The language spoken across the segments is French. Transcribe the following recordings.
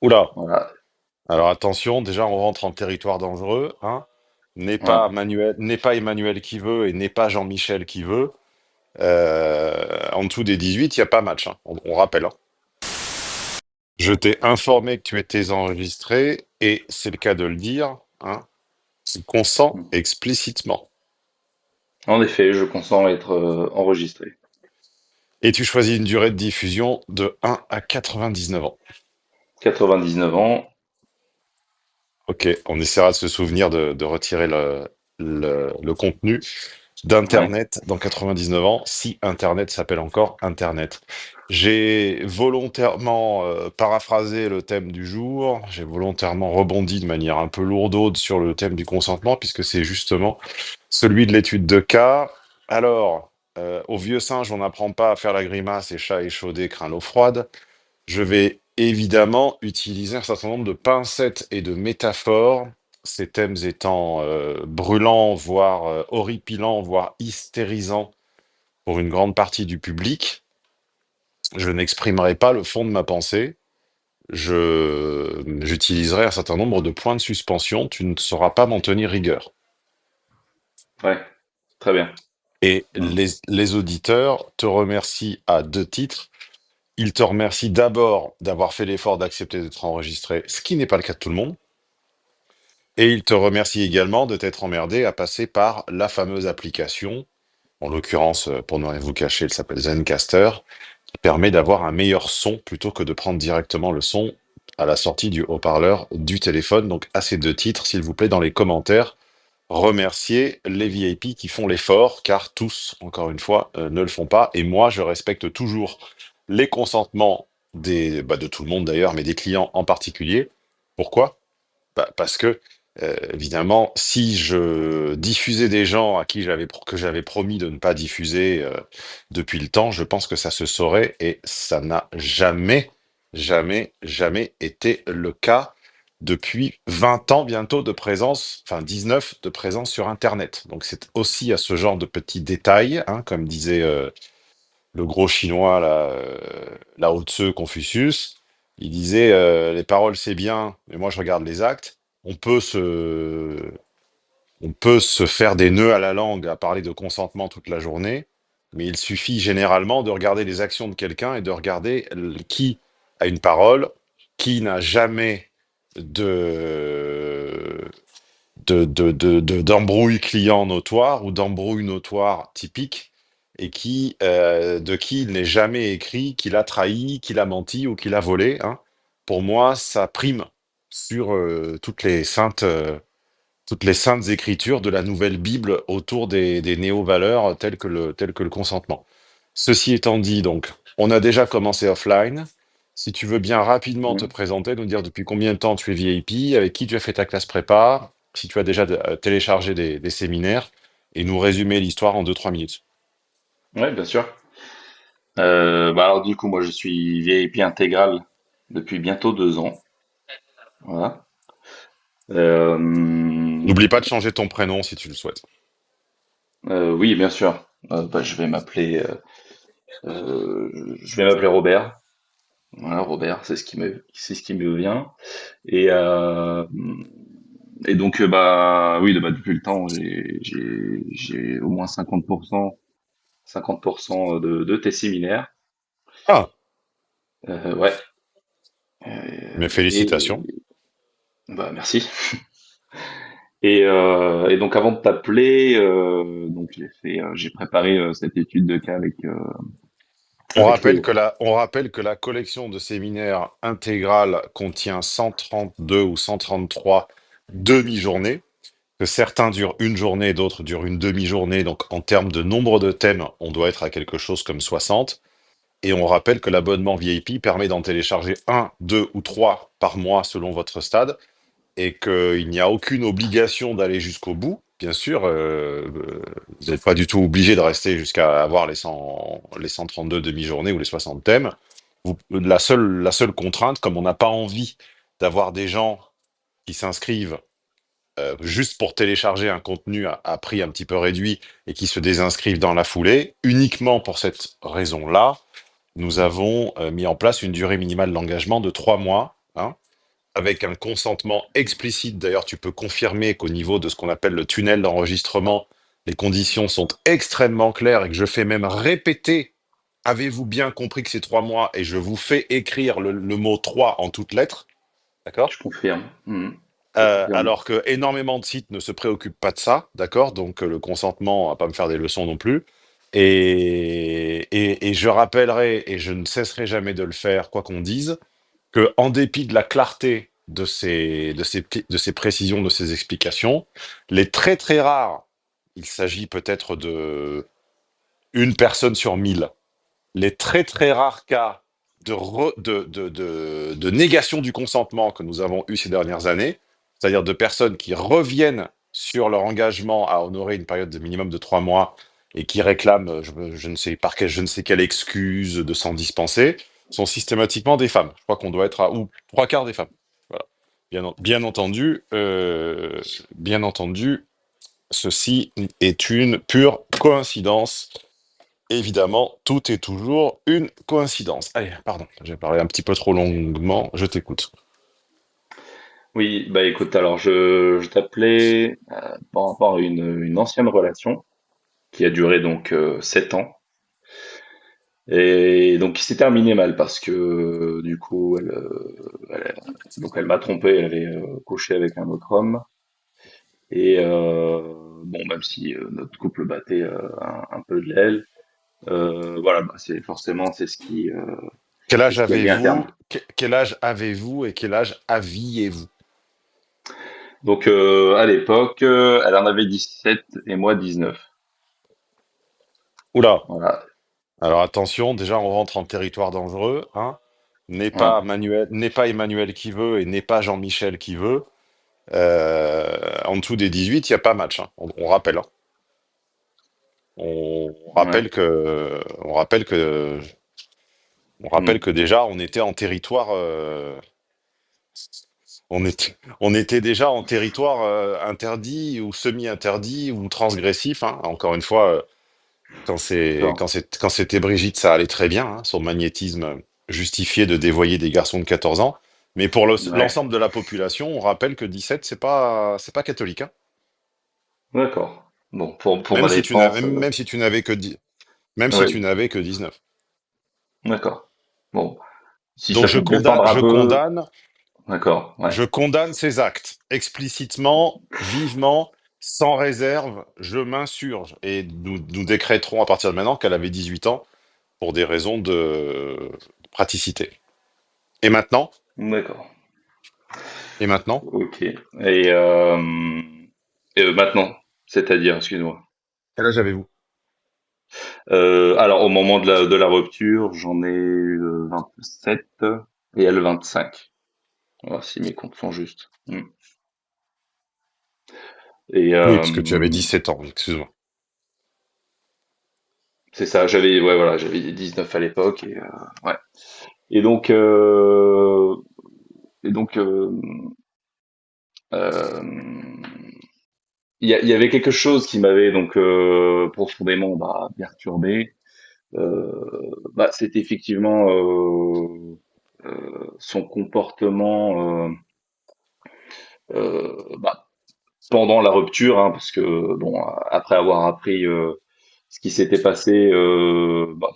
Oula, Voilà. alors attention, déjà on rentre en territoire dangereux, hein. Ouais. N'est pas Emmanuel qui veut et n'est pas Jean-Michel qui veut. En dessous des 18, il n'y a pas match, hein. On rappelle, hein. Je t'ai informé que tu étais enregistré et c'est le cas de le dire, hein. Tu consens explicitement. En effet, je consens à être enregistré. Et tu choisis une durée de diffusion de 1 à 99 ans. 99 ans. Ok, on essaiera de se souvenir de retirer le contenu Ouais. d'Internet dans 99 ans, si Internet s'appelle encore Internet. J'ai volontairement paraphrasé le thème du jour, j'ai volontairement rebondi de manière un peu lourdaude sur le thème du consentement, puisque c'est justement celui de l'étude de cas. Alors, au vieux singe, on n'apprend pas à faire la grimace et chat échaudé craint l'eau froide. Je vais évidemment utiliser un certain nombre de pincettes et de métaphores, ces thèmes étant brûlants, voire horripilants, voire hystérisants pour une grande partie du public. Je n'exprimerai pas le fond de ma pensée. J'utiliserai un certain nombre de points de suspension. Tu ne sauras pas m'en tenir rigueur. Ouais. Très bien. Et Mm. les auditeurs te remercient à deux titres. Ils te remercient d'abord d'avoir fait l'effort d'accepter d'être enregistré, ce qui n'est pas le cas de tout le monde. Et il te remercie également de t'être emmerdé à passer par la fameuse application, en l'occurrence, pour ne rien vous cacher, elle s'appelle Zencaster, qui permet d'avoir un meilleur son plutôt que de prendre directement le son à la sortie du haut-parleur du téléphone. Donc, à ces deux titres, s'il vous plaît, dans les commentaires, remercier les VIP qui font l'effort, car tous, encore une fois, ne le font pas. Et moi, je respecte toujours les consentements de tout le monde d'ailleurs, mais des clients en particulier. Pourquoi? Parce que, évidemment, si je diffusais des gens à qui que j'avais promis de ne pas diffuser depuis le temps, je pense que ça se saurait et ça n'a jamais, jamais, jamais été le cas depuis 20 ans bientôt de présence, enfin 19 de présence sur Internet. Donc c'est aussi à ce genre de petits détails, hein, comme disait le gros chinois, là, Lao Tse, Confucius, il disait les paroles c'est bien, mais moi je regarde les actes. On peut se, on peut se faire des nœuds à la langue à parler de consentement toute la journée, mais il suffit généralement de regarder les actions de quelqu'un et de regarder qui a une parole, qui n'a jamais de d'embrouille client notoire ou d'embrouille notoire typique et de qui il n'est jamais écrit qu'il a trahi, qu'il a menti ou qu'il a volé, hein. Pour moi, ça prime sur toutes les saintes écritures de la nouvelle Bible autour des néo-valeurs telles que le consentement. Ceci étant dit, donc, on a déjà commencé offline. Si tu veux bien rapidement te Mm. présenter, nous dire depuis combien de temps tu es VIP, avec qui tu as fait ta classe prépa, si tu as déjà téléchargé des séminaires, et nous résumer l'histoire en 2 3 minutes. Ouais, bien sûr. Bah alors du coup, moi je suis VIP intégral depuis bientôt 2 ans. Voilà. Euh, N'oublie pas de changer ton prénom si tu le souhaites. oui, bien sûr. Bah, je vais m'appeler Robert. Voilà, Robert, c'est ce qui me vient. Et donc bah oui, bah, depuis le temps, j'ai au moins 50% de tes séminaires. Ah, Ouais. mes Et félicitations. bah merci. Et donc avant de t'appeler, donc j'ai préparé cette étude de cas avec le. On rappelle que la collection de séminaires intégrale contient 132 ou 133 demi-journées, que certains durent une journée et d'autres durent une demi-journée. Donc, en termes de nombre de thèmes, on doit être à quelque chose comme 60. Et on rappelle que l'abonnement VIP permet d'en télécharger un, deux ou trois par mois selon votre stade et qu'il n'y a aucune obligation d'aller jusqu'au bout. Bien sûr, vous n'êtes pas du tout obligé de rester jusqu'à avoir les 132 demi-journées ou les 60 thèmes. La seule contrainte, comme on n'a pas envie d'avoir des gens qui s'inscrivent juste pour télécharger un contenu à prix un petit peu réduit et qui se désinscrivent dans la foulée, uniquement pour cette raison-là, nous avons mis en place une durée minimale d'engagement de 3 mois, hein. avec un consentement explicite. D'ailleurs, tu peux confirmer qu'au niveau de ce qu'on appelle le tunnel d'enregistrement, les conditions sont extrêmement claires et que je fais même répéter, avez-vous bien compris que c'est 3 mois, et je vous fais écrire le mot 3 en toutes lettres, Je d'accord? confirme. Je confirme. Alors que énormément de sites ne se préoccupent pas de ça, d'accord? Donc le consentement, on va pas me faire des leçons non plus. Et je rappellerai, et je ne cesserai jamais de le faire, quoi qu'on dise, que en dépit de la clarté de ces précisions, de ces explications, les très très rares, il s'agit peut-être de une personne sur 1000, les très très rares cas de négation du consentement que nous avons eu ces dernières années, c'est-à-dire de personnes qui reviennent sur leur engagement à honorer une période de minimum de 3 mois et qui réclament, je ne sais je ne sais quelle excuse de s'en dispenser, sont systématiquement des femmes. Je crois qu'on doit être à ou 3 quarts des femmes. Voilà. Bien entendu, ceci est une pure coïncidence. Évidemment, tout est toujours une coïncidence. Allez, pardon, j'ai parlé un petit peu trop longuement, je t'écoute. Oui, bah écoute, alors je t'appelais par rapport à une ancienne relation qui a duré donc 7 ans et donc qui s'est terminée mal parce que du coup donc elle m'a trompé, elle avait couché avec un autre homme et bon même si notre couple battait un peu de l'aile, voilà, bah, c'est Quel c'est âge ce qui a mis un terme. avez-vous? Quel âge avez-vous et quel âge aviez-vous? Donc à l'époque, elle en avait 17 et moi 19. Oula, Voilà. alors attention, déjà on rentre en territoire dangereux, hein. Ouais. N'est pas Emmanuel qui veut et n'est pas Jean-Michel qui veut. En dessous des 18, il n'y a pas match, hein. On rappelle, hein. On Ouais. rappelle que, on rappelle que, on rappelle Hmm. que déjà on était en territoire, on était déjà en territoire interdit ou semi-interdit ou transgressif, hein. Encore une fois, D'accord. quand c'était Brigitte, ça allait très bien, hein, son magnétisme justifié de dévoyer des garçons de 14 ans. Mais pour Ouais. l'ensemble de la population, on rappelle que 17, c'est pas catholique, hein. D'accord. Bon, pour ma défense, Même si tu n'avais que 10, même si tu oui. n'avais que 19. D'accord. Bon, si Donc ça peut me défendre un peu, d'accord. Ouais. je condamne ces actes explicitement, vivement, sans réserve, je m'insurge. Et nous décréterons à partir de maintenant qu'elle avait 18 ans pour des raisons de praticité. Et maintenant? D'accord. Et maintenant? Ok. Maintenant, c'est-à-dire, excuse-moi. Quel âge avez-vous? Alors, au moment de la rupture, j'en ai 27 et elle 25. Voilà, si mes comptes sont justes. Et Oui, parce que tu avais 17 ans, excuse-moi. c'est ça, ouais, voilà, j'avais 19 à l'époque ouais. Et donc, et donc, euh, il y avait quelque chose qui m'avait donc profondément perturbé. C'était effectivement son comportement bah, pendant la rupture, hein, parce que bon, après avoir appris ce qui s'était passé,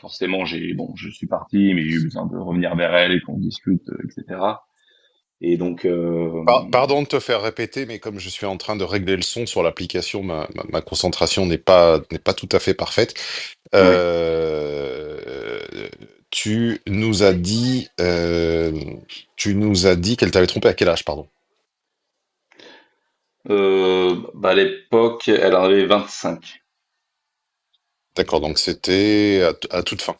forcément je suis parti, mais j'ai eu besoin de revenir vers elle et qu'on discute, etc. Et donc, Pardon de te faire répéter, mais comme je suis en train de régler le son sur l'application, ma concentration n'est pas tout à fait parfaite. oui. Euh, tu nous as dit, qu'elle t'avait trompé à quel âge, pardon? À l'époque, elle en avait 25. D'accord, donc c'était à toute fin.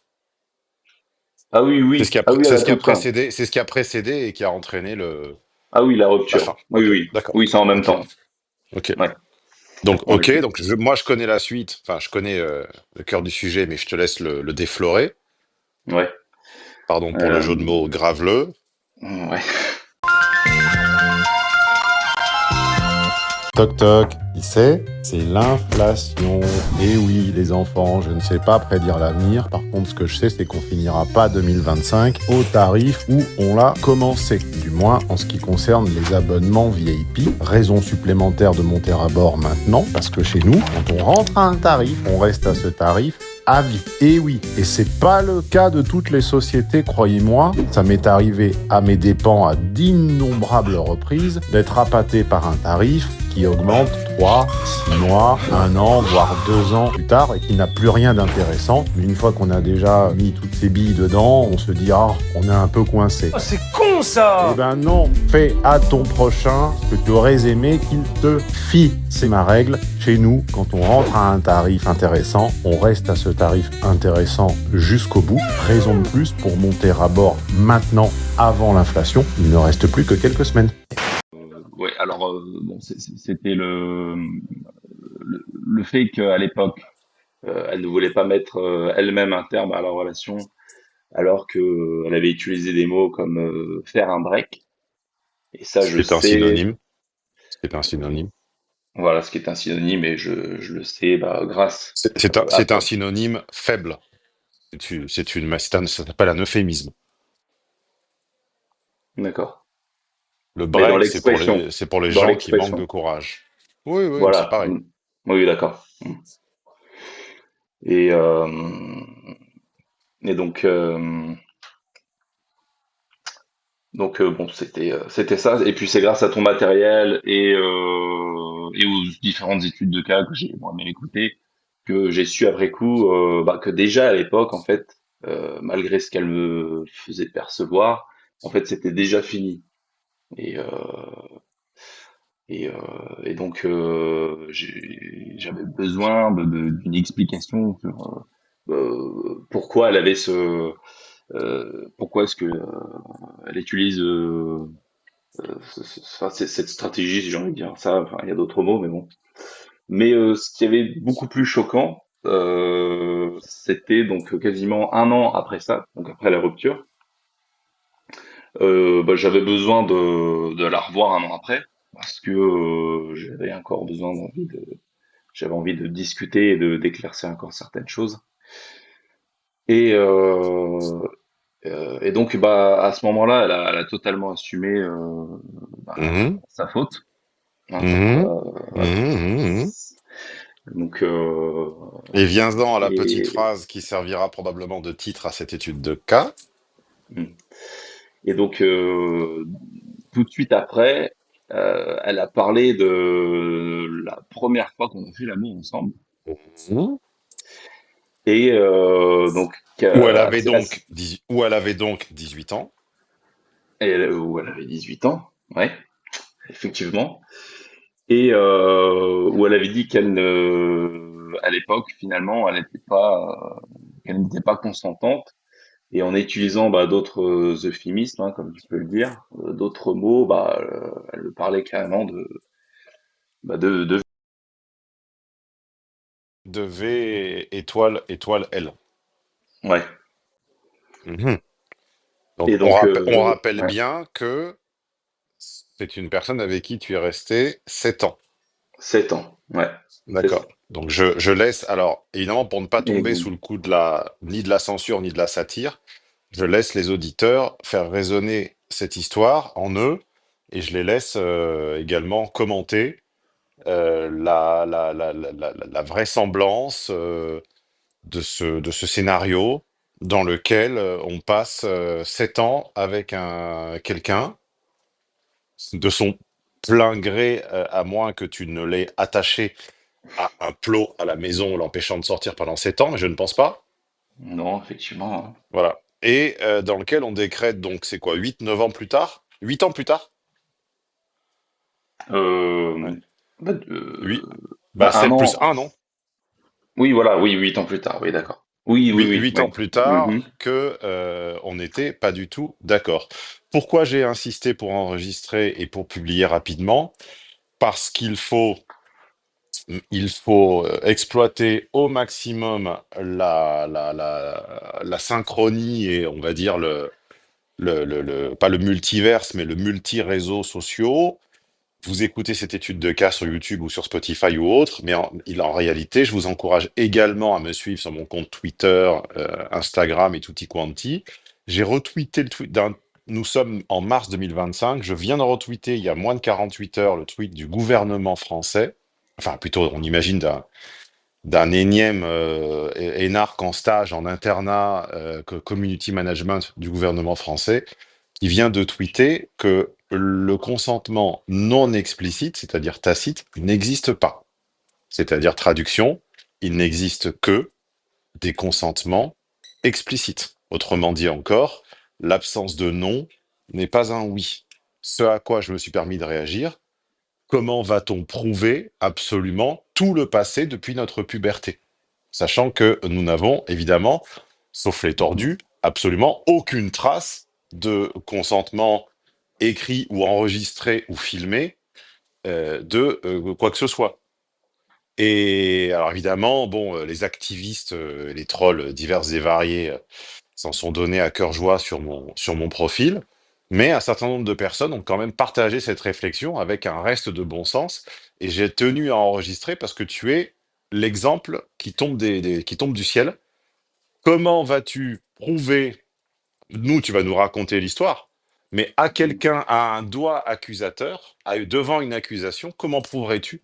Ah oui, oui. Ah oui, à C'est la ce qui a toute fin. précédé, c'est ce qui a précédé et qui a entraîné Ah oui, la la rupture. fin. Oui, Ok, oui. d'accord. Oui, c'est en même Ok, temps. ok. Ouais, Donc, en ok, effet. moi je connais la suite, enfin je connais le cœur du sujet, mais je te laisse le déflorer. Ouais. Pardon pour le jeu de Euh, mots graveleux. ouais. Toc toc, qui c'est l'inflation. Et oui, les enfants, je ne sais pas prédire l'avenir. Par contre, ce que je sais, c'est qu'on finira pas 2025 au tarif où on l'a commencé. Du moins, en ce qui concerne les abonnements VIP. Raison supplémentaire de monter à bord maintenant, parce que chez nous, quand on rentre à un tarif, on reste à ce tarif à vie. Et oui, et c'est pas le cas de toutes les sociétés, croyez-moi. Ça m'est arrivé à mes dépens à d'innombrables reprises d'être appâté par un tarif qui augmente 3, 6 mois, 1 an, voire 2 ans plus tard et qui n'a plus rien d'intéressant. Une fois qu'on a déjà mis toutes ces billes dedans, on se dit ah, on est un peu coincé. Oh, c'est con ça! Eh ben non, fais à ton prochain ce que tu aurais aimé qu'il te fît. C'est ma règle. Chez nous, quand on rentre à un tarif intéressant, on reste à ce tarif intéressant jusqu'au bout. Raison de plus pour monter à bord maintenant, avant l'inflation. Il ne reste plus que quelques semaines. Ouais, alors bon, c'était le fait qu'à l'époque, elle ne voulait pas mettre elle-même un terme à la relation, alors que elle avait utilisé des mots comme faire un break. Et ça, Ce je qui est un sais, synonyme. Ce qui est un synonyme. voilà ce qui est un synonyme, et je le sais bah, grâce C'est un synonyme faible. Ça s'appelle un euphémisme. d'accord. Le Mais dans break, l'expression, c'est pour les dans gens qui manquent de l'expression, courage. Oui, oui, c'est voilà. pareil. Oui, d'accord. Et et donc bon, c'était ça. Et puis c'est grâce à ton matériel et aux différentes études de cas que j'ai moi-même écoutées que j'ai su après coup bah, que déjà à l'époque, en fait, malgré ce qu'elle me faisait percevoir, en fait, c'était déjà fini. Et, et donc j'avais besoin d'une explication sur pourquoi elle avait pourquoi est-ce que elle utilise enfin, cette stratégie, si j'ai envie de dire ça. Enfin, il y a d'autres mots, mais bon. Mais ce qui avait beaucoup plus choquant, c'était donc quasiment 1 an après ça, donc après la rupture. Bah, j'avais besoin de la revoir 1 an après parce que j'avais encore j'avais envie de discuter et de d'éclaircir encore certaines choses. Et et donc bah à ce moment-là, elle a totalement assumé bah, Mhm, sa faute. Hein, mhm, voilà. mhm, mhm. Donc Et viens-en à la petite et phrase qui servira probablement de titre à cette étude de cas. mmh. Et donc tout de suite après, elle a parlé de la première fois qu'on a fait l'amour ensemble. Mhm. Et donc Où elle avait donc 18 ans. où elle avait 18 ans, ouais, effectivement. Et où elle avait dit qu'elle ne, à l'époque, finalement, qu'elle n'était pas consentante. Et en utilisant bah, d'autres euphémismes, hein, comme tu peux le dire, d'autres mots, bah, elle parlait carrément de. De V étoile, étoile L. Ouais. Mhm. Donc, Et donc, on rappelle ouais, bien que c'est une personne avec qui tu es resté 7 ans. 7 ans, ouais, c'est ça. D'accord. Donc, je laisse, alors, évidemment, pour ne pas Et tomber sous le coup ni de la censure, ni de la satire, je laisse les auditeurs faire résonner cette histoire en eux et je les laisse également commenter la vraisemblance de ce scénario dans lequel on passe 7 ans avec quelqu'un de son plein gré, à moins que tu ne l'aies attaché à un plot à la maison, l'empêchant de sortir pendant 7 ans, mais je ne pense pas. non, effectivement, hein. Voilà. Et dans lequel on décrète, donc, c'est quoi, 8, 9 ans plus tard? 8 ans plus tard? Euh, Ouais. bah, 8. bah, Bah, un 7 plus an. 1, non? Oui, voilà, oui, 8 ans plus tard, oui, d'accord. Oui, oui, oui, 8 oui. ans plus tard Mhm. que on n'était pas du tout d'accord. Pourquoi j'ai insisté pour enregistrer et pour publier rapidement? Parce il faut exploiter au maximum la synchronie et on va dire pas le multiverse, mais le multi-réseaux sociaux vous écoutez cette étude de cas sur YouTube ou sur Spotify ou autre, mais en réalité, je vous encourage également à me suivre sur mon compte Twitter, Instagram et tutti quanti. J'ai retweeté le tweet d'un. Nous sommes en mars 2025. Je viens de retweeter il y a moins de 48 heures le tweet du gouvernement français. Enfin, plutôt, on imagine d'un énième énarque en stage en internat community management du gouvernement français qui vient de tweeter que le consentement non explicite, c'est-à-dire tacite, n'existe pas. C'est-à-dire traduction, il n'existe que des consentements explicites. Autrement dit encore, l'absence de non n'est pas un oui. Ce à quoi je me suis permis de réagir, comment va-t-on prouver absolument tout le passé depuis notre puberté? Sachant que nous n'avons évidemment, sauf les Mhm. tordus, absolument aucune trace de consentement écrit ou enregistré ou filmé de quoi que ce soit. Et alors évidemment, bon, les activistes, les trolls divers et variés s'en sont donnés à cœur joie sur mon profil, mais un certain nombre de personnes ont quand même partagé cette réflexion avec un reste de bon sens, et j'ai tenu à enregistrer parce que tu es l'exemple qui tombe, qui tombe du ciel. Comment vas-tu prouver, nous, tu vas nous raconter l'histoire, mais à quelqu'un, à un doigt accusateur, devant une accusation, comment prouverais-tu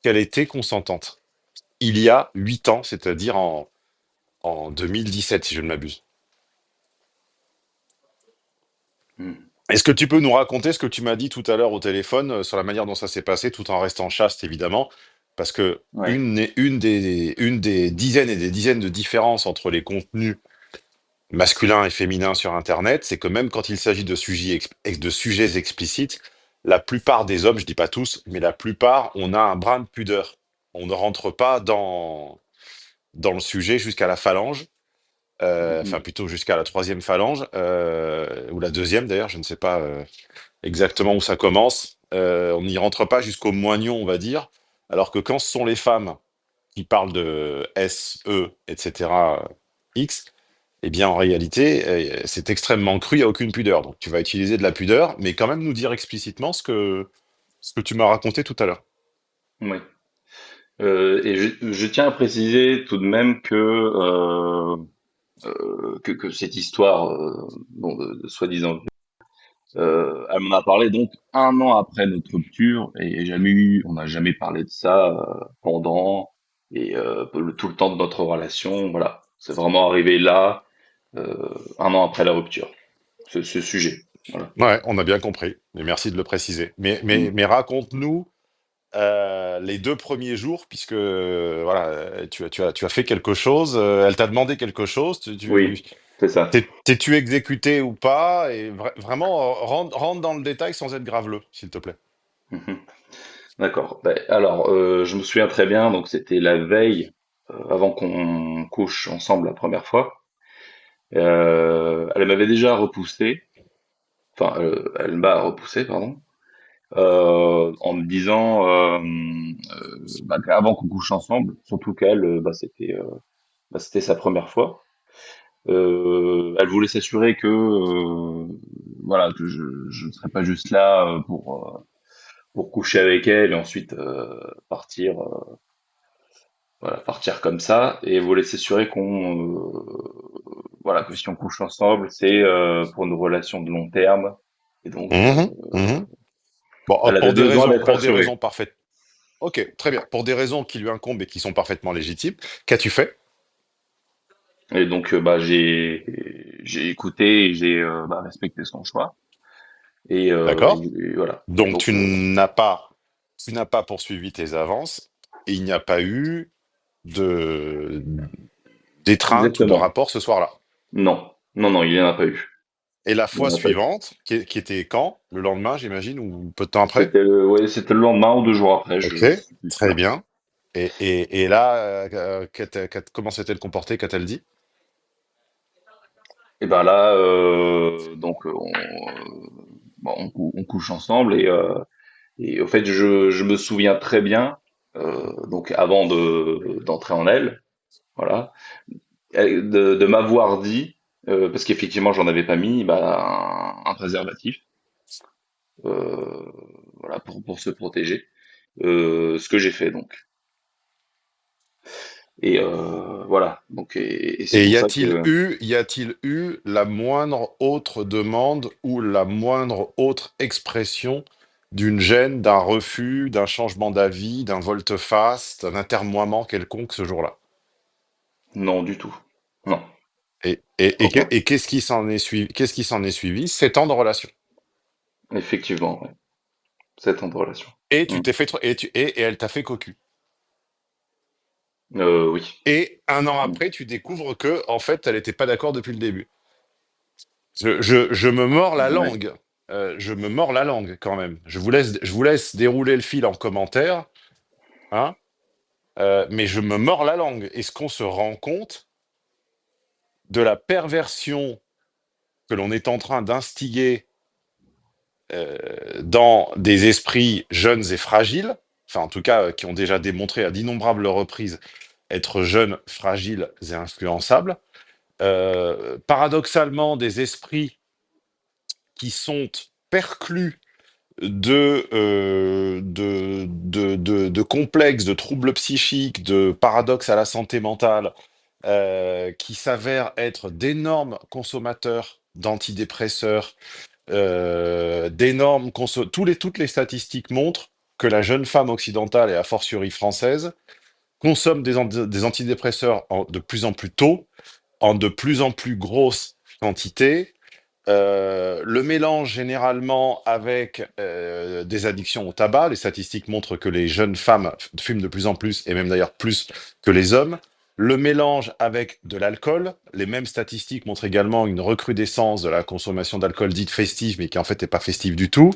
qu'elle était consentante? Il y a 8 ans, c'est-à-dire en 2017, si je ne m'abuse. Mhm. Est-ce que tu peux nous raconter ce que tu m'as dit tout à l'heure au téléphone sur la manière dont ça s'est passé, tout en restant chaste, évidemment? Parce que Ouais. une des dizaines et des dizaines de différences entre les contenus masculins et féminins sur Internet, c'est que même quand il s'agit de sujets explicites, la plupart des hommes, je dis pas tous, mais la plupart, on a un brin de pudeur. On ne rentre pas dans le sujet jusqu'à la phalange. Enfin Mhm. plutôt jusqu'à la troisième phalange, ou la deuxième d'ailleurs, je ne sais pas exactement où ça commence. On n'y rentre pas jusqu'au moignon, on va dire, alors que quand ce sont les femmes qui parlent de S, E, etc., X, eh bien en réalité, c'est extrêmement cru, il n'y a aucune pudeur. Donc tu vas utiliser de la pudeur, mais quand même nous dire explicitement ce que tu m'as raconté tout à l'heure. Ouais. Et je tiens à préciser tout de même que cette histoire bon, de soi-disant, elle m'en a parlé donc 1 an après notre rupture et jamais eu, on n'a jamais parlé de ça pendant et tout le temps de notre relation. Voilà, c'est vraiment arrivé là, 1 an après la rupture, ce sujet. Voilà. Ouais, on a bien compris, mais merci de le préciser. Mm. Mais raconte-nous les 2 premiers jours, puisque voilà, tu as fait quelque chose, elle t'a demandé quelque chose, Oui, c'est ça. t'es-tu exécuté ou pas? Et vraiment, rentre dans le détail sans être graveleux, s'il te plaît. Mhm. D'accord. Ben, alors, je me souviens très bien. Donc, c'était la veille avant qu'on couche ensemble la première fois. Elle m'avait déjà repoussé. Enfin, elle m'a repoussé, pardon, en me disant bah, qu'avant qu'on couche ensemble, surtout qu'elle, bah, c'était sa première fois. Elle voulait s'assurer que voilà que je ne serais pas juste là pour coucher avec elle et ensuite partir voilà partir comme ça et elle voulait s'assurer qu'on voilà que si on couche ensemble c'est pour une relation de long terme et donc Mhm, mhm. Bon, elle avait besoin d'être pour des rassurée. raisons parfaites. Ok, très bien. Pour des raisons qui lui incombent et qui sont parfaitement légitimes, qu'as-tu fait? Et donc, bah, j'ai écouté et j'ai bah, respecté son choix. D'accord? Et voilà. Et Donc, donc, tu n'as pas poursuivi tes avances et il n'y a pas eu de d'étreinte ou de exactement. rapport ce soir-là. Non, non, non, il n'y en a pas eu. Et la Il n'y fois en a pas eu. suivante, qui était quand? Le lendemain, j'imagine, ou peu de temps après? Ouais, c'était le lendemain ou 2 jours après, Ok, je suis plus très sûr. bien. Et là, comment s'est-elle comportée? Qu'a-t-elle dit? Et ben là, donc bon, on couche ensemble et au fait, je me souviens très bien, donc avant d'entrer en elle, voilà, de m'avoir dit, parce qu'effectivement j'en avais pas mis, bah, un préservatif. Euh, voilà, pour se protéger. Ce que j'ai fait donc. Et voilà. Donc et c'est Et pour ça que y a-t-il eu la moindre autre demande ou la moindre autre expression d'une gêne, d'un refus, d'un changement d'avis, d'un volte-face, d'un atermoiement quelconque ce jour-là? non du tout. Non, aucun. Et qu'est-ce qui s'en est suivi? Qu'est-ce qui s'en est suivi? 7 ans de relation. Effectivement, ouais. 7 ans de relation. Et Mmh. tu t'es fait et elle t'a fait cocu. Oui. Et un an Mmh. après, tu découvres que en fait, elle n'était pas d'accord depuis le début. Je me mords la Ouais. langue. Je me mords la langue quand même. Je vous laisse dérouler le fil en commentaire, hein, mais je me mords la langue. Est-ce qu'on se rend compte de la perversion que l'on est en train d'instiguer dans des esprits jeunes et fragiles, enfin en tout cas qui ont déjà démontré à d'innombrables reprises être jeunes, fragiles et influençables. Paradoxalement, des esprits qui sont perclus de complexes, de troubles psychiques, de paradoxes à la santé mentale, qui s'avèrent être d'énormes consommateurs d'antidépresseurs, toutes les statistiques montrent que la jeune femme occidentale, et a fortiori française, consomme des antidépresseurs de plus en plus tôt, en de plus en plus grosse quantité. Le mélange généralement avec des addictions au tabac. Les statistiques montrent que les jeunes femmes fument de plus en plus, et même d'ailleurs plus que les hommes. Le mélange avec de l'alcool. Les mêmes statistiques montrent également une recrudescence de la consommation d'alcool dite festive, mais qui en fait n'est pas festive du tout.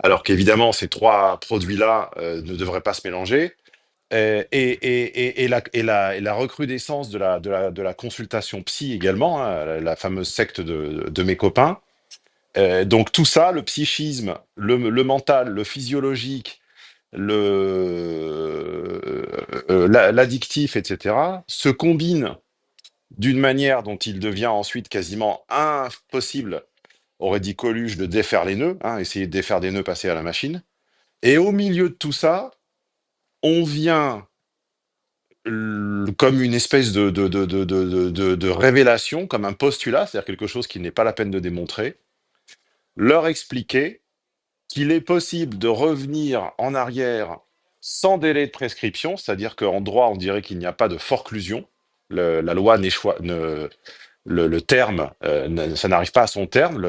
Alors qu'évidemment, ces trois produits-là ne devraient pas se mélanger. Et la recrudescence de la consultation psy également, hein, la fameuse secte de mes copains. Donc tout ça, le psychisme, le mental, le physiologique, l'addictif, etc., se combinent d'une manière dont il devient ensuite quasiment impossible, aurait dit Coluche, de défaire les nœuds, hein, essayer de défaire des nœuds, passer à la machine. Et au milieu de tout ça, on vient comme une espèce de révélation, comme un postulat, c'est-à-dire quelque chose qui n'est pas la peine de démontrer, leur expliquer qu'il est possible de revenir en arrière sans délai de prescription, c'est-à-dire qu'en droit, on dirait qu'il n'y a pas de forclusion. La loi le terme, ça n'arrive pas à son terme,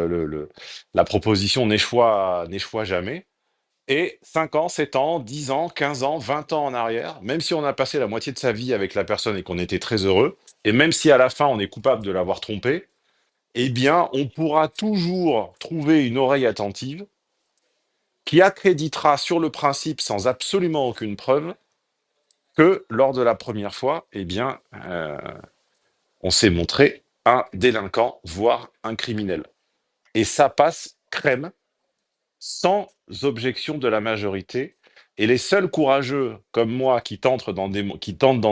la proposition n'échoit jamais. Et 5 ans, 7 ans, 10 ans, 15 ans, 20 ans en arrière, même si on a passé la moitié de sa vie avec la personne et qu'on était très heureux, et même si à la fin on est coupable de l'avoir trompé, eh bien, on pourra toujours trouver une oreille attentive qui accréditera sur le principe, sans absolument aucune preuve, que lors de la première fois, eh bien, on s'est montré un délinquant, voire un criminel. Et ça passe crème, sans objection de la majorité. Et les seuls courageux, comme moi, qui tentent d'en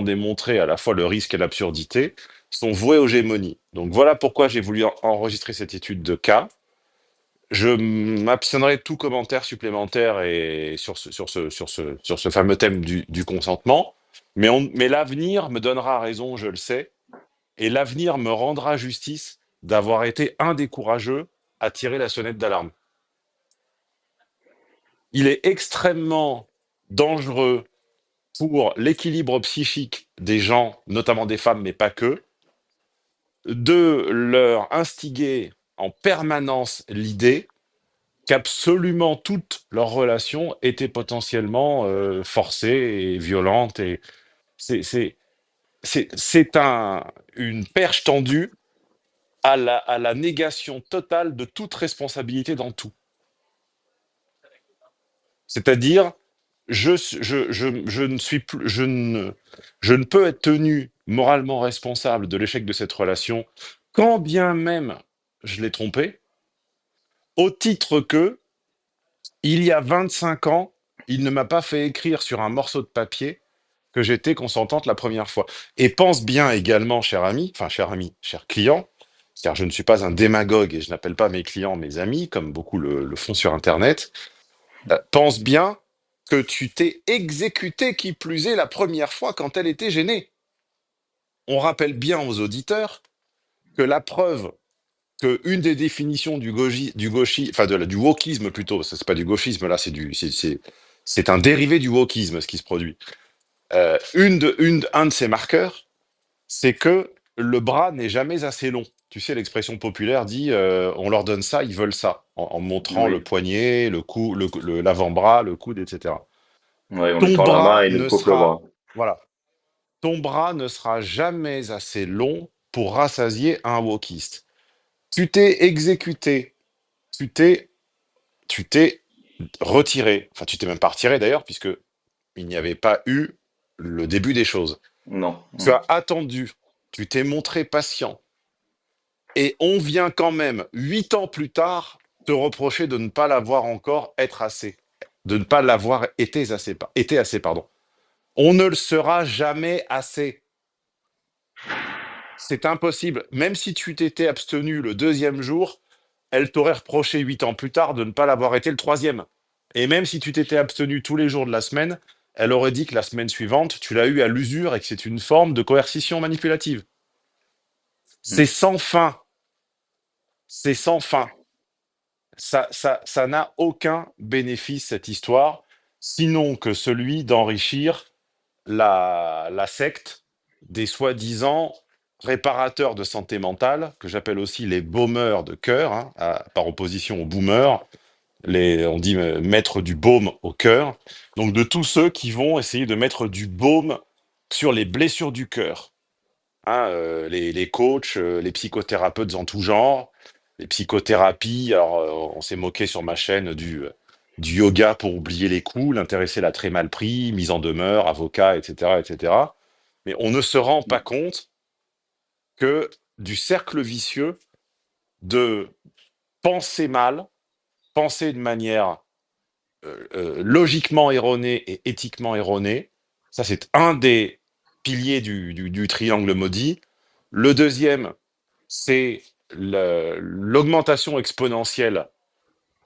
démontrer à la fois le risque et l'absurdité, sont voués aux gémonies. Donc voilà pourquoi j'ai voulu enregistrer cette étude de cas. Je m'abstiendrai de tout commentaire supplémentaire et sur ce fameux thème du consentement, mais l'avenir me donnera raison, je le sais, et l'avenir me rendra justice d'avoir été un des courageux à tirer la sonnette d'alarme. Il est extrêmement dangereux pour l'équilibre psychique des gens, notamment des femmes, mais pas que, de leur instiguer en permanence l'idée qu'absolument toutes leurs relations étaient potentiellement forcées et violentes. Et c'est une perche tendue à la négation totale de toute responsabilité dans tout. C'est-à-dire, je ne suis plus, je ne peux être tenu moralement responsable de l'échec de cette relation, quand bien même je l'ai trompé, au titre que, il y a 25 ans, il ne m'a pas fait écrire sur un morceau de papier que j'étais consentante la première fois. Et pense bien également, cher ami, cher client, car je ne suis pas un démagogue et je n'appelle pas mes clients mes amis, comme beaucoup le font sur Internet, Pense bien que tu t'es exécuté, qui plus est, la première fois quand elle était gênée. On rappelle bien aux auditeurs que la preuve que une des définitions enfin du wokisme plutôt, parce que c'est pas du gauchisme là, c'est un dérivé du wokisme ce qui se produit. Un de ces marqueurs, c'est que le bras n'est jamais assez long. Tu sais, l'expression populaire dit on leur donne ça, ils veulent ça, en montrant le Oui, poignet, le cou, l'avant-bras, le coude, etc. ouais, on Ton étend la main bras et il nous ne coupe le bras. sera, voilà, ton bras ne sera jamais assez long pour rassasier un wokiste. Tu t'es exécuté, tu t'es, tu t'es retiré, enfin tu t'es même pas retiré d'ailleurs, puisque il n'y avait pas eu le début des choses. Non. Tu as attendu, tu t'es montré patient, et on vient quand même, 8 ans plus tard, te reprocher de ne pas l'avoir encore être assez, de ne pas l'avoir été assez, pardon. On ne le sera jamais assez. C'est impossible. Même si tu t'étais abstenu le deuxième jour, elle t'aurait reproché 8 ans plus tard de ne pas l'avoir été le troisième. Et même si tu t'étais abstenu tous les jours de la semaine, elle aurait dit que la semaine suivante, tu l'as eu à l'usure et que c'est une forme de coercition manipulative. C'est Mm. sans fin. C'est sans fin. Ça n'a aucun bénéfice, cette histoire, sinon que celui d'enrichir la secte des soi-disant réparateurs de santé mentale, que j'appelle aussi les baumeurs de cœur, hein, par opposition aux boomers, on dit mettre du baume au cœur. Donc de tous ceux qui vont essayer de mettre du baume sur les blessures du cœur. Hein, les coachs, les psychothérapeutes en tout genre, les psychothérapies. Alors, on s'est moqué sur ma chaîne du yoga pour oublier les coups, l'intéressé l'a très mal pris, mise en demeure, avocat, etc., etc. Mais on ne se rend pas compte que du cercle vicieux de penser mal, penser de manière logiquement erronée et éthiquement erronée. Ça, c'est un des piliers du triangle maudit. Le deuxième, c'est l'augmentation exponentielle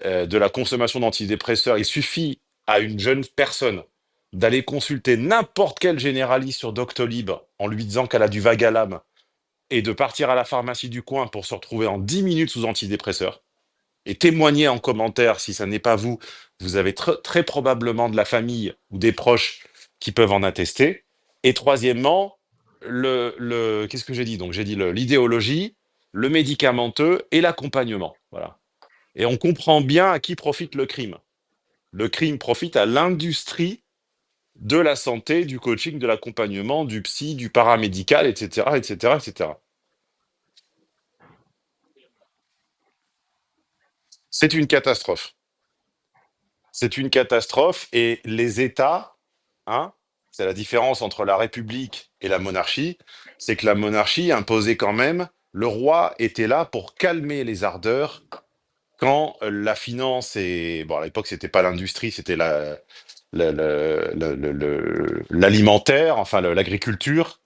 de la consommation d'antidépresseurs. Il suffit à une jeune personne d'aller consulter n'importe quel généraliste sur Doctolib en lui disant qu'elle a du vague à l'âme et de partir à la pharmacie du coin pour se retrouver en 10 minutes sous antidépresseurs et témoigner en commentaire si ça n'est pas vous. Vous avez très probablement de la famille ou des proches qui peuvent en attester. Et troisièmement, qu'est-ce que j'ai dit? Donc j'ai dit l'idéologie, le médicamenteux et l'accompagnement. Voilà. Et on comprend bien à qui profite le crime. Le crime profite à l'industrie de la santé, du coaching, de l'accompagnement, du psy, du paramédical, etc., etc., etc. C'est une catastrophe. C'est une catastrophe et les États, hein, c'est la différence entre la République et la monarchie, c'est que la monarchie imposait quand même, le roi était là pour calmer les ardeurs quand la finance et, bon, à l'époque, c'était pas l'industrie, c'était l'alimentaire, enfin l'agriculture.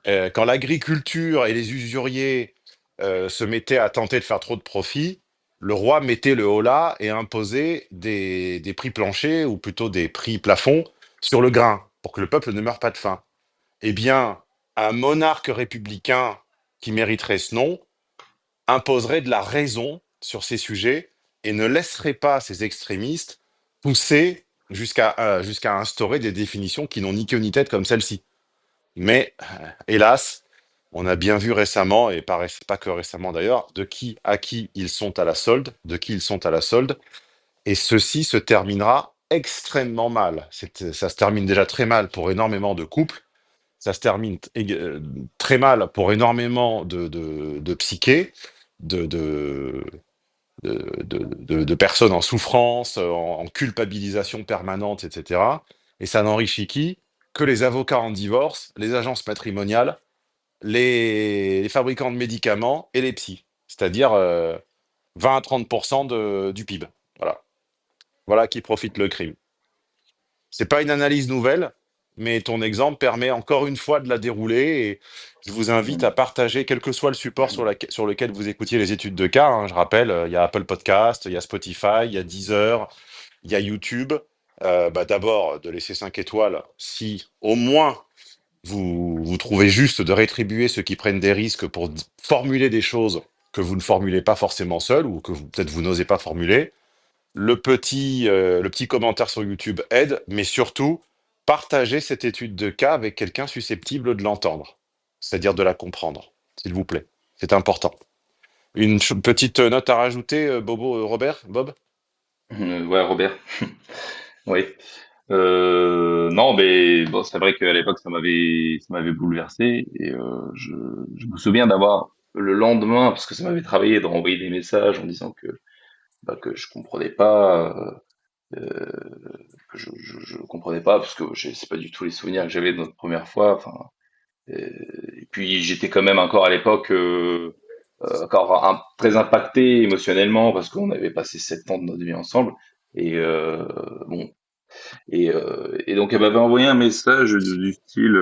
Quand l'agriculture et les usuriers se mettaient à tenter de faire trop de profit, le roi mettait le holà et imposait des prix planchers, ou plutôt des prix plafonds, sur le grain, pour que le peuple ne meure pas de faim. Eh bien, un monarque républicain qui mériterait ce nom imposerait de la raison sur ces sujets et ne laisserait pas ces extrémistes pousser jusqu'à instaurer des définitions qui n'ont ni queue ni tête comme celle-ci. Mais hélas, on a bien vu récemment, et pas que récemment d'ailleurs, à qui ils sont à la solde, de qui ils sont à la solde, et ceci se terminera extrêmement mal. Ça se termine déjà très mal pour énormément de couples, ça se termine très mal pour énormément de psychés, de, de, de personnes en souffrance, en culpabilisation permanente, etc. Et ça n'enrichit qui? Que les avocats en divorce, les agences matrimoniales, les fabricants de médicaments et les psys, c'est-à-dire 20 à 30% du PIB. Voilà. Voilà qui profite le crime. C'est pas une analyse nouvelle, mais ton exemple permet encore une fois de la dérouler et je vous invite à Mm. partager, quel que soit le support sur lequel vous écoutiez les études de cas. Hein. Je rappelle, il y a Apple Podcast, il y a Spotify, il y a Deezer, il y a YouTube. Bah, d'abord, de laisser 5 étoiles si au moins vous trouvez juste de rétribuer ceux qui prennent des risques pour formuler des choses que vous ne formulez pas forcément seul ou que peut-être vous n'osez pas formuler. Le petit commentaire sur YouTube aide, mais surtout, partagez cette étude de cas avec quelqu'un susceptible de l'entendre, c'est-à-dire de la comprendre, s'il vous plaît. C'est important. Une petite note à rajouter, Robert, Bob? Ouais, Robert. Oui. Non, mais bon, c'est vrai qu'à l'époque, ça m'avait bouleversé et je me souviens d'avoir le lendemain, parce que ça m'avait travaillé, de renvoyer des messages en disant que je comprenais pas, que je comprenais pas, parce que c'est pas du tout les souvenirs que j'avais de notre première fois. Enfin, et puis j'étais quand même encore à l'époque encore très impacté émotionnellement parce qu'on avait passé 7 ans de notre vie ensemble. Et bon, et donc elle m'avait envoyé un message du style,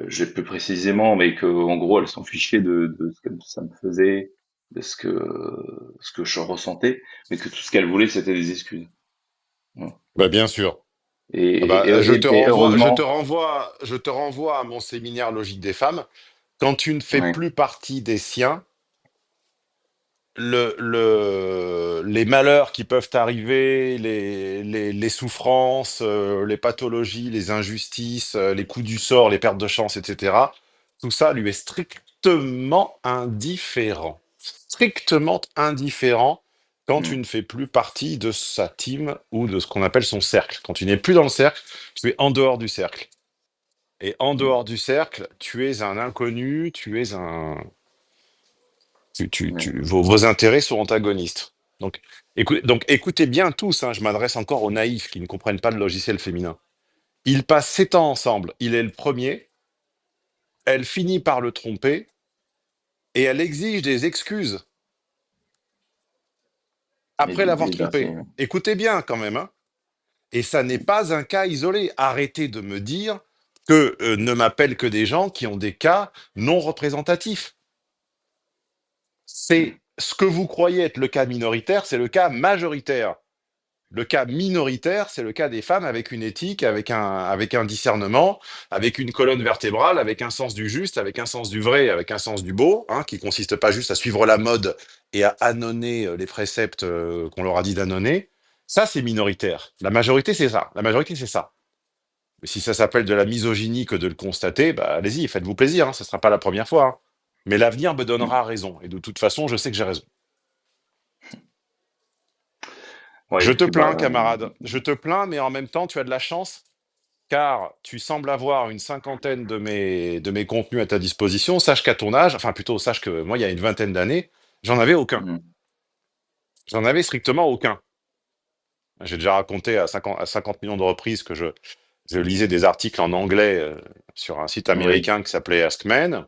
j'ai plus précisément, mais que en gros elle s'en fichait de ce que ça me faisait, de ce que je ressentais, mais que tout ce qu'elle voulait c'était des excuses. Voilà. Bah, bien sûr. Ah Et, bah, et, et heureusement, je te renvoie à mon séminaire Logique des femmes. Quand tu ne fais ouais, plus partie des siens, les malheurs qui peuvent arriver, les souffrances, les pathologies, les injustices, les coups du sort, les pertes de chance, etc., tout ça lui est strictement indifférent. Strictement indifférent quand tu ne mm, fais plus partie de sa team ou de ce qu'on appelle son cercle. Quand tu n'es plus dans le cercle, tu es en dehors du cercle. Et en mm, dehors du cercle, tu es un inconnu, tu es un, ouais, vos intérêts sont antagonistes. Donc écoutez bien tous, hein, je m'adresse encore aux naïfs qui ne comprennent pas le logiciel féminin. Ils passent 7 ans ensemble, il est le premier, elle finit par le tromper et elle exige des excuses après l'avoir merci. trompé. Écoutez bien quand même, hein. Et ça n'est pas un cas isolé. Arrêtez de me dire que ne m'appellent que des gens qui ont des cas non représentatifs. Mm, C'est ce que vous croyez être le cas minoritaire, c'est le cas majoritaire. Le cas minoritaire, c'est le cas des femmes avec une éthique, avec un discernement, avec une colonne vertébrale, avec un sens du juste, avec un sens du vrai, avec un sens du beau, hein, qui consiste pas juste à suivre la mode et à annonner les préceptes qu'on leur a dit d'annonner. Ça, c'est minoritaire. La majorité, c'est ça. La majorité, c'est ça. Mais si ça s'appelle de la misogynie que de le constater, bah allez-y, faites-vous plaisir, hein, ce ne sera pas la première fois, hein. Mais l'avenir me mm. donnera raison. Et de toute façon, je sais que j'ai raison. Ouais, Je et te puis plains, bah, camarade. Je te plains, mais en même temps, tu as de la chance car tu sembles avoir une cinquantaine de mes contenus à ta disposition. Sache qu'à ton âge, enfin plutôt, sache que moi, il y a une vingtaine d'années, j'en avais aucun. mm, J'en avais strictement aucun. J'ai déjà raconté à 50 millions de reprises que je lisais des articles en anglais sur un site oui, américain qui s'appelait Askmen,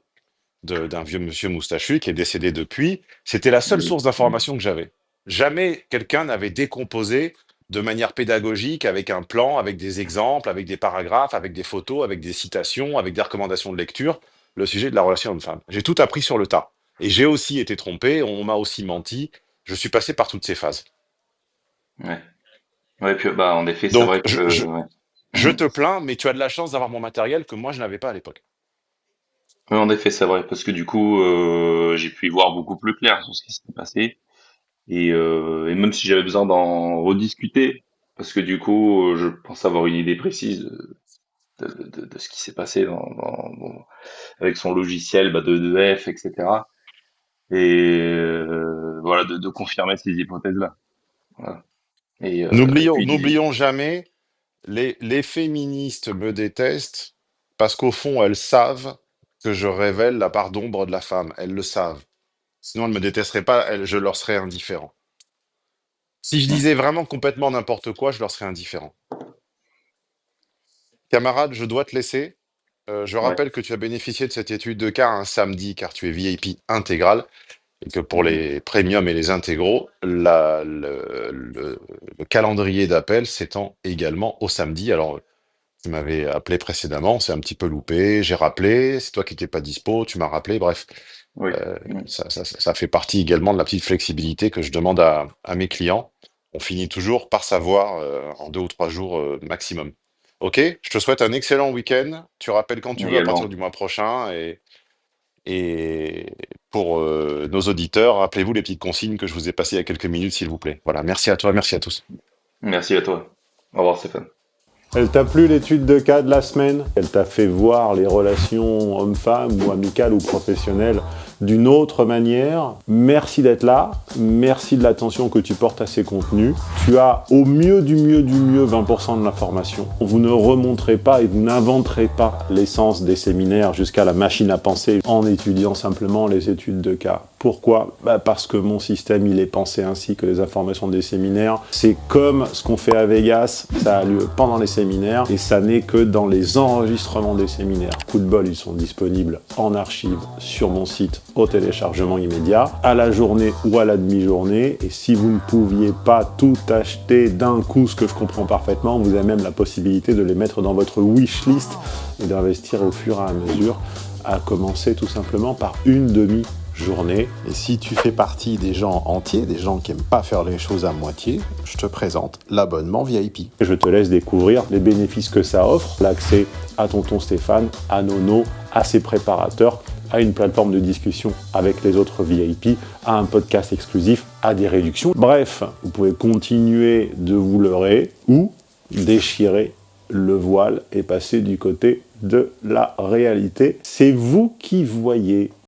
d'un vieux monsieur moustachu qui est décédé depuis. C'était la seule oui, source d'information que j'avais. Jamais quelqu'un n'avait décomposé de manière pédagogique, avec un plan, avec des exemples, avec des paragraphes, avec des photos, avec des citations, avec des recommandations de lecture, le sujet de la relation homme-femme. J'ai tout appris sur le tas. Et j'ai aussi été trompé, on m'a aussi menti. Je suis passé par toutes ces phases. ouais. Ouais, puis bah en effet, c'est Donc, vrai que ouais. je te plains, mais tu as de la chance d'avoir mon matériel que moi, je n'avais pas à l'époque. Ouais, en effet, c'est vrai, parce que du coup, j'ai pu y voir beaucoup plus clair sur ce qui s'était passé. Et même si j'avais besoin d'en rediscuter, parce que du coup, je pense avoir une idée précise de ce qui s'est passé avec son logiciel bah, de F, etc. Et voilà, de confirmer ces hypothèses-là. Voilà. Et puis, N'oublions jamais, les féministes me détestent parce qu'au fond, elles savent que je révèle la part d'ombre de la femme. Elles le savent. Sinon, elles me détesteraient pas, je leur serais indifférent. Si je hum, disais vraiment complètement n'importe quoi, je leur serais indifférent. Camarade, je dois te laisser. Je ouais. rappelle que tu as bénéficié de cette étude de cas un samedi car tu es VIP intégral et que pour Mhm. les premiums et les intégraux, le calendrier d'appel s'étend également au samedi. Alors, tu m'avais appelé précédemment, c'est un petit peu loupé, j'ai rappelé, c'est toi qui n'étais pas dispo, tu m'as rappelé, bref, Oui. Hum, ça fait partie également de la petite flexibilité que je demande à mes clients. on finit toujours par savoir en 2 ou 3 jours maximum. Ok, je te souhaite un excellent week-end. Tu rappelles quand tu veux à partir du Également. mois prochain. Et pour nos auditeurs, rappelez-vous les petites consignes que je vous ai passées il y a quelques minutes, s'il vous plaît. Voilà, merci à toi, merci à tous. Merci à toi. Au revoir, Stéphane. Elle t'a plu l'étude de cas de la semaine? Elle t'a fait voir les relations hommes-femmes ou amicales ou professionnelles d'une autre manière? Merci d'être là, merci de l'attention que tu portes à ces contenus. Tu as au mieux du mieux du mieux 20% de l'information. Vous ne remonterez pas et vous n'inventerez pas l'essence des séminaires jusqu'à la machine à penser en étudiant simplement les études de cas. Pourquoi? Parce que mon système, il est pensé ainsi que les informations des séminaires. C'est comme ce qu'on fait à Vegas, ça a lieu pendant les séminaires et ça n'est que dans les enregistrements des séminaires. Coup de bol, ils sont disponibles en archive sur mon site au téléchargement immédiat, à la journée ou à la demi-journée. Et si vous ne pouviez pas tout acheter d'un coup, ce que je comprends parfaitement, vous avez même la possibilité de les mettre dans votre wishlist et d'investir au fur et à mesure, à commencer tout simplement par une demi-journée. Et si tu fais partie des gens entiers, des gens qui n'aiment pas faire les choses à moitié, je te présente l'abonnement VIP. Je te laisse découvrir les bénéfices que ça offre, l'accès à Tonton Stéphane, à Nono, à ses préparateurs, à une plateforme de discussion avec les autres VIP, à un podcast exclusif, à des réductions. Bref, vous pouvez continuer de vous leurrer ou déchirer le voile et passer du côté de la réalité. C'est vous qui voyez.